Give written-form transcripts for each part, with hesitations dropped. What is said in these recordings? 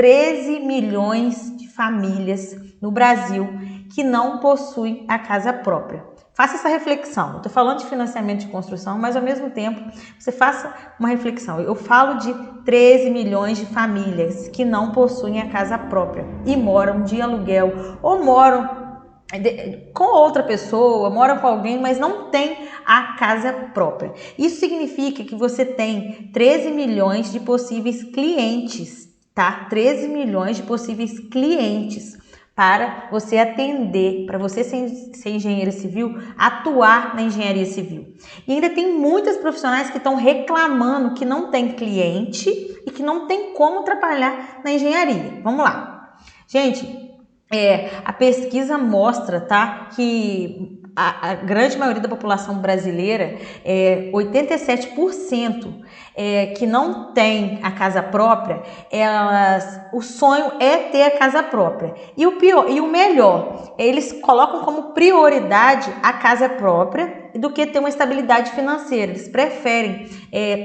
13 milhões de famílias no Brasil que não possuem a casa própria. Faça essa reflexão. Eu estou falando de financiamento de construção, mas ao mesmo tempo você faça uma reflexão. Eu falo de 13 milhões de famílias que não possuem a casa própria e moram de aluguel ou moram com outra pessoa, moram com alguém, mas não tem a casa própria. Isso significa que você tem 13 milhões de possíveis clientes, tá? 13 milhões de possíveis clientes para você atender, para você ser engenheiro civil, atuar na engenharia civil. E ainda tem muitos profissionais que estão reclamando que não tem cliente e que não tem como trabalhar na engenharia. Vamos lá. Gente, a pesquisa mostra, tá, que a grande maioria da população brasileira, 87%, que não tem a casa própria, o sonho é ter a casa própria. E o pior, e o melhor, eles colocam como prioridade a casa própria do que ter uma estabilidade financeira. Eles preferem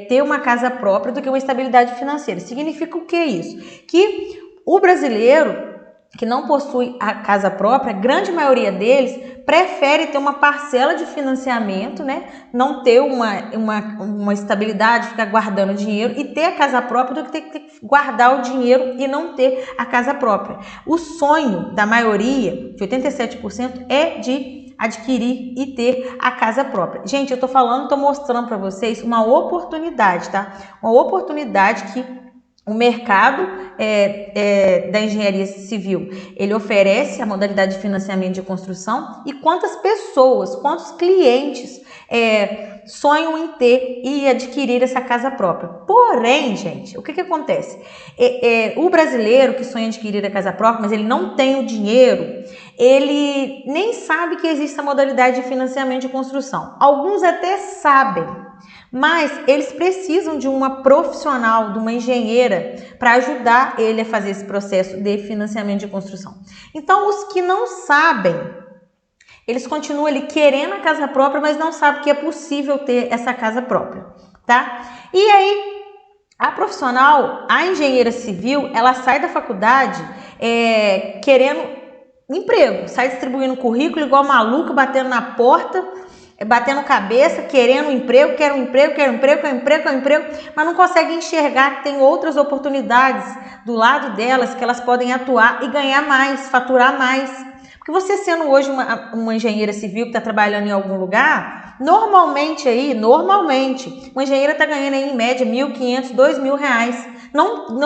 ter uma casa própria do que uma estabilidade financeira. Significa o que isso? Que o brasileiro que não possui a casa própria, a grande maioria deles prefere ter uma parcela de financiamento, né? Não ter uma estabilidade, ficar guardando dinheiro e ter a casa própria do que ter que guardar o dinheiro e não ter a casa própria. O sonho da maioria, de 87%, é de adquirir e ter a casa própria. Gente, eu tô mostrando para vocês uma oportunidade, tá? Uma oportunidade que o mercado da engenharia civil, ele oferece a modalidade de financiamento de construção e quantos clientes sonham em ter e adquirir essa casa própria. Porém, gente, o que acontece? O brasileiro que sonha em adquirir a casa própria, mas ele não tem o dinheiro, ele nem sabe que existe a modalidade de financiamento de construção. Alguns até sabem, mas eles precisam de uma profissional, de uma engenheira, para ajudar ele a fazer esse processo de financiamento de construção. Então, os que não sabem, eles continuam ali querendo a casa própria, mas não sabem que é possível ter essa casa própria, tá? E aí, a profissional, a engenheira civil, ela sai da faculdade querendo emprego, sai distribuindo currículo igual maluca, batendo na porta, batendo cabeça, querendo um emprego, quero um emprego, mas não consegue enxergar que tem outras oportunidades do lado delas que elas podem atuar e ganhar mais, faturar mais. Porque você sendo hoje uma engenheira civil que está trabalhando em algum lugar, normalmente, uma engenheira está ganhando aí, em média R$1.500, R$2.000.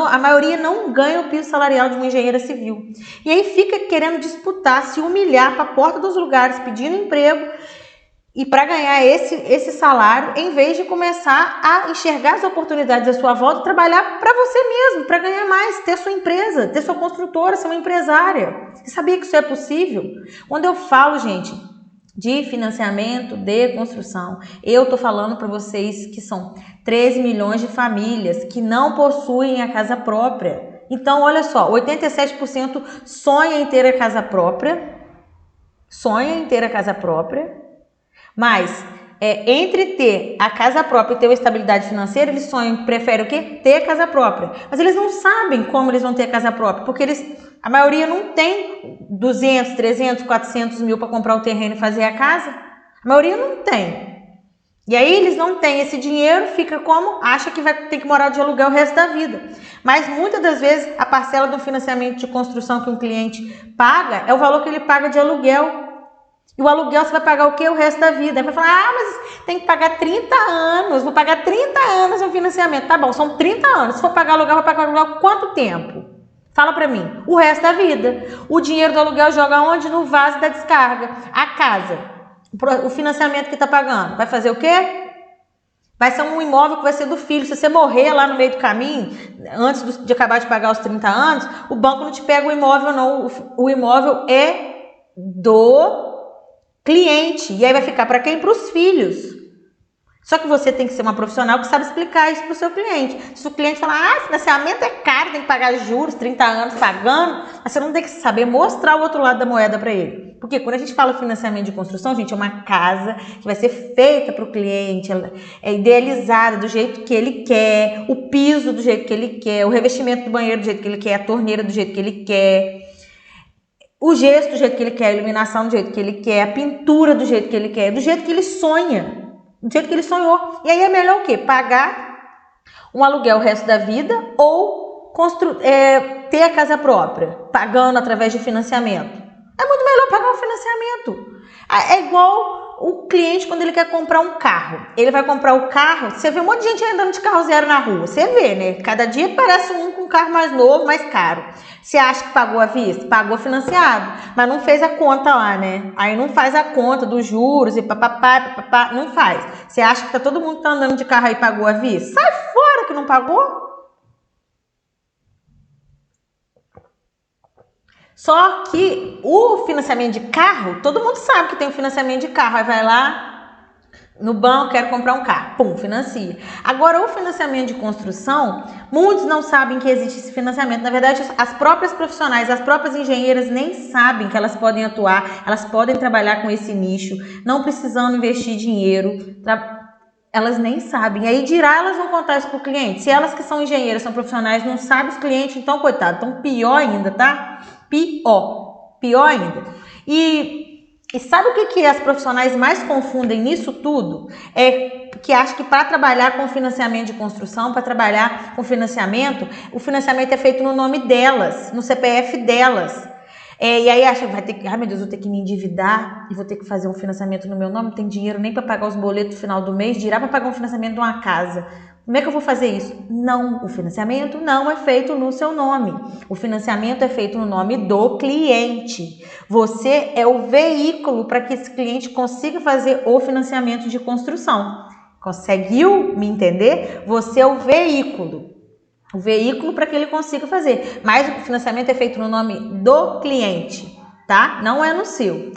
A maioria não ganha o piso salarial de uma engenheira civil. E aí fica querendo disputar, se humilhar para a porta dos lugares, pedindo emprego, e para ganhar esse salário, em vez de começar a enxergar as oportunidades à sua volta, trabalhar para você mesmo, para ganhar mais, ter sua empresa, ter sua construtora, ser uma empresária. Você sabia que isso é possível? Quando eu falo, gente, de financiamento de construção, eu estou falando para vocês que são 13 milhões de famílias que não possuem a casa própria. Então, olha só, 87% sonha em ter a casa própria, mas entre ter a casa própria e ter uma estabilidade financeira, eles preferem o quê? Ter a casa própria. Mas eles não sabem como eles vão ter a casa própria, porque a maioria não tem 200, 300, 400 mil para comprar o terreno e fazer a casa. A maioria não tem. E aí eles não têm esse dinheiro, fica como? Acha que vai ter que morar de aluguel o resto da vida. Mas muitas das vezes a parcela do financiamento de construção que um cliente paga é o valor que ele paga de aluguel. E o aluguel você vai pagar o quê? O resto da vida. Aí vai falar, mas tem que pagar 30 anos, vou pagar 30 anos no financiamento. Tá bom, são 30 anos. Se for pagar aluguel, vai pagar aluguel quanto tempo? Fala pra mim. O resto da vida. O dinheiro do aluguel joga onde? No vaso da descarga. A casa, o financiamento que tá pagando, vai fazer o quê? Vai ser um imóvel que vai ser do filho. Se você morrer lá no meio do caminho, antes de acabar de pagar os 30 anos, o banco não te pega o imóvel, não. O imóvel é do cliente. E aí vai ficar para quem? Para os filhos. Só que você tem que ser uma profissional que sabe explicar isso para o seu cliente. Se o cliente falar, financiamento é caro, tem que pagar juros, 30 anos pagando, mas você não tem que saber mostrar o outro lado da moeda para ele. Porque quando a gente fala financiamento de construção, gente, é uma casa que vai ser feita para o cliente, ela é idealizada do jeito que ele quer, o piso do jeito que ele quer, o revestimento do banheiro do jeito que ele quer, a torneira do jeito que ele quer, o gesso do jeito que ele quer, a iluminação do jeito que ele quer, a pintura do jeito que ele quer, do jeito que ele sonha, do jeito que ele sonhou. E aí é melhor o quê? Pagar um aluguel o resto da vida ou ter a casa própria, pagando através de financiamento. É muito melhor pagar o financiamento. É igual o cliente quando ele quer comprar um carro. Ele vai comprar o carro, você vê um monte de gente andando de carro zero na rua. Você vê, né? Cada dia parece um com um carro mais novo, mais caro. Você acha que pagou à vista? Pagou financiado, mas não fez a conta lá, né? Aí não faz a conta dos juros e papapá, não faz. Você acha que todo mundo tá andando de carro aí e pagou à vista? Sai fora que não pagou! Só que o financiamento de carro, todo mundo sabe que tem um financiamento de carro. Aí vai lá no banco, quero comprar um carro. Pum, financia. Agora, o financiamento de construção, muitos não sabem que existe esse financiamento. Na verdade, as próprias profissionais, as próprias engenheiras nem sabem que elas podem atuar, elas podem trabalhar com esse nicho, não precisando investir dinheiro. Elas nem sabem. Aí dirá, elas vão contar isso para o cliente. Se elas que são engenheiras, são profissionais, não sabem os clientes, então, coitado, então pior ainda, tá? Pior ainda. E sabe o que as profissionais mais confundem nisso tudo? É que acham que para trabalhar com financiamento de construção, para trabalhar com financiamento, o financiamento é feito no nome delas, no CPF delas. E aí acha que vai ter que, ai meu Deus, vou ter que me endividar e vou ter que fazer um financiamento no meu nome, não tem dinheiro nem para pagar os boletos no final do mês, dirá para pagar um financiamento de uma casa. Como é que eu vou fazer isso? Não, o financiamento não é feito no seu nome. O financiamento é feito no nome do cliente. Você é o veículo para que esse cliente consiga fazer o financiamento de construção. Conseguiu me entender? Você é o veículo. O veículo para que ele consiga fazer. Mas o financiamento é feito no nome do cliente, tá? Não é no seu.